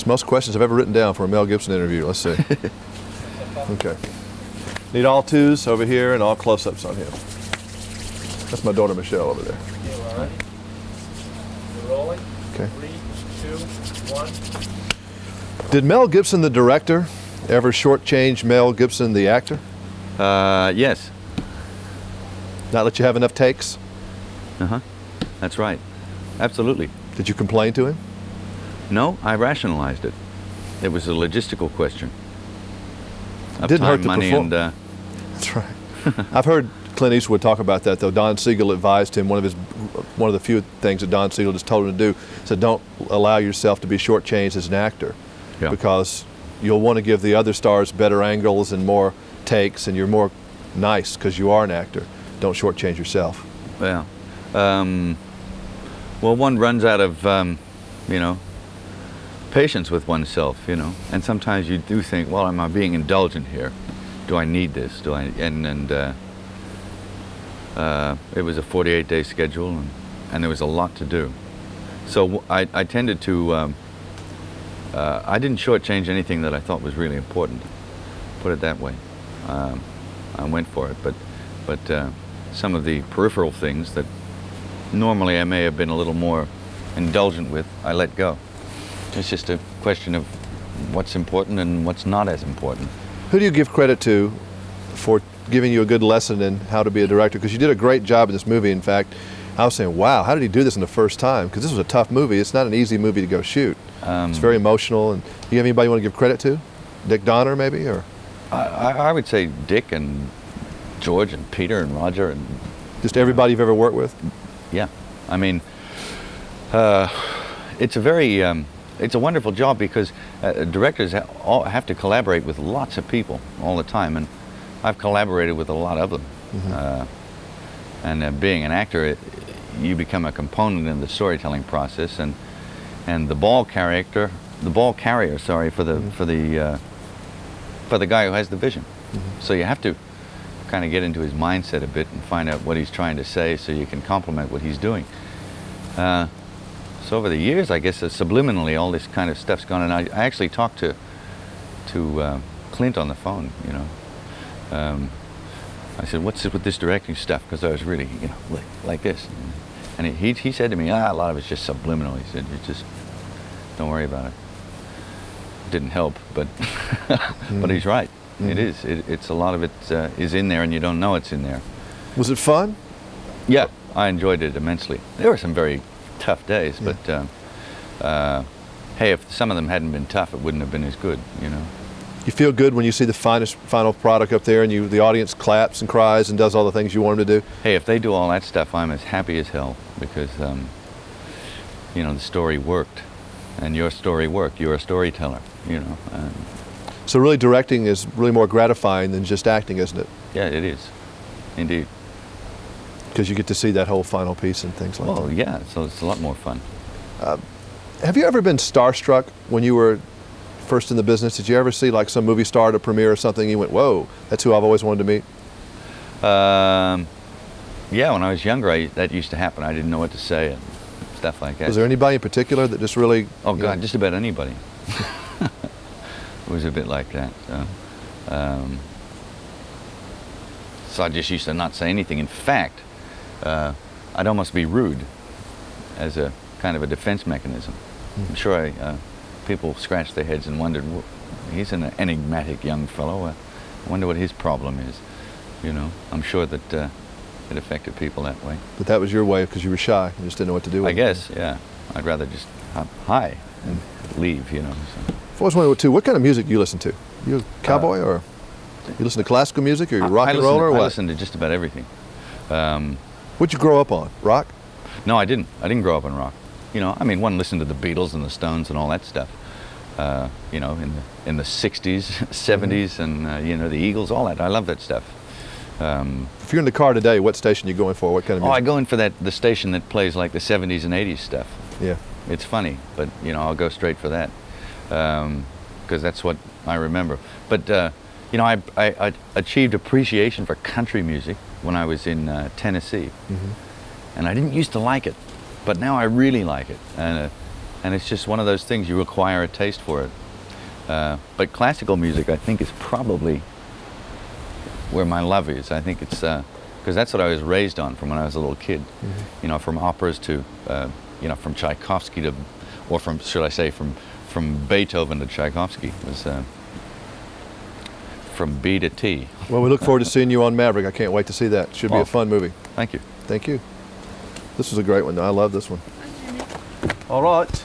It's most questions I've ever written down for a Mel Gibson interview. Let's see. Okay. Need all twos over here and all close-ups on him. That's my daughter Michelle over there. Okay, all right. We're rolling. Okay. 3, 2, 1. Did Mel Gibson, the director, ever shortchange Mel Gibson, the actor? Yes. Not let you have enough takes? Uh-huh. That's right. Absolutely. Did you complain to him? No, I rationalized it. It was a logistical question. Of Didn't hurt time, to money, perform. and That's right. I've heard Clint Eastwood talk about that, though. Don Siegel advised him, one of the few things that Don Siegel just told him to do, said don't allow yourself to be shortchanged as an actor, Yeah. because you'll want to give the other stars better angles and more takes, and you're more nice because you are an actor. Don't shortchange yourself. yeah. Well, one runs out of, you know, patience with oneself, you know, and sometimes you do think, well, am I being indulgent here? Do I need this? Do I? And it was a 48-day schedule, and there was a lot to do. So I tended to. I didn't shortchange anything that I thought was really important. Put it that way. I went for it, but some of the peripheral things that normally I may have been a little more indulgent with, I let go. It's just a question of what's important and what's not as important. Who do you give credit to for giving you a good lesson in how to be a director? Because you did a great job in this movie. In fact, I was saying, wow, how did he do this in the first time? Because this was a tough movie. It's not an easy movie to go shoot. It's very emotional. And you have anybody you want to give credit to? Dick Donner, maybe? Or I would say Dick and George and Peter and Roger and just everybody you've ever worked with? yeah. I mean, it's a very it's a wonderful job because directors have to collaborate with lots of people all the time, and I've collaborated with a lot of them. Mm-hmm. And being an actor, you become a component in the storytelling process, and the ball carrier, sorry, for the for the guy who has the vision. Mm-hmm. So you have to kind of get into his mindset a bit and find out what he's trying to say, so you can complement what he's doing. So over the years, I guess subliminally, all this kind of stuff's gone. And I actually talked to Clint on the phone. You know, I said, "What's it with this directing stuff?" Because I was really, you know, like this. And he said to me, "A lot of it's just subliminal." He said, "You just don't worry about it." Didn't help, but but he's right. Mm. It is. It's a lot of it is in there, and you don't know it's in there. Was it fun? Yeah, I enjoyed it immensely. There were some very tough days, but hey, if some of them hadn't been tough, it wouldn't have been as good, you know. You feel good when you see the final product up there, and the audience claps and cries and does all the things you want them to do? Hey, if they do all that stuff, I'm as happy as hell, because you know, the story worked, and your story worked. You're a storyteller, you know. So really, directing is really more gratifying than just acting, isn't it? Yeah, it is, indeed. Because you get to see that whole final piece and things like that. Well, yeah, so it's a lot more fun. Have you ever been starstruck when you were first in the business? Did you ever see like some movie star at a premiere or something, and you went, whoa, that's who I've always wanted to meet? Yeah, when I was younger, that used to happen. I didn't know what to say and stuff like that. Was there anybody in particular that just really... Oh, God, just about anybody. It was a bit like that. So I just used to not say anything. In fact, I'd almost be rude as a kind of a defense mechanism. I'm sure people scratched their heads and wondered, well, he's an enigmatic young fellow. I wonder what his problem is. You know, I'm sure that it affected people that way. But that was your way because you were shy. You just didn't know what to do with it. I guess, yeah. I'd rather just hi and leave, you know. So. I've always wondered, too, what kind of music do you listen to? You a cowboy, or you listen to classical music, or you rock and roll, or what? I listen to just about everything. What'd you grow up on? Rock? No, I didn't. I didn't grow up on rock. You know, I mean, one listened to the Beatles and the Stones and all that stuff. You know, in the 60s, 70s, and you know, the Eagles, all that. I love that stuff. If you're in the car today, what station are you going for? What kind of music? Oh, I go in for the station that plays like the 70s and 80s stuff. Yeah. It's funny, but you know, I'll go straight for that because that's what I remember. But you know, I achieved appreciation for country music when I was in Tennessee, and I didn't used to like it, but now I really like it. And and it's just one of those things, you require a taste for it. But classical music, I think, is probably where my love is. I think it's because that's what I was raised on from when I was a little kid. You know, from operas to you know, from Tchaikovsky to, or from, should I say, from Beethoven to Tchaikovsky. It was from B to T. Well, we look forward to seeing you on Maverick. I can't wait to see that. Should be a fun movie. Thank you. Thank you. This was a great one. I love this one. All right.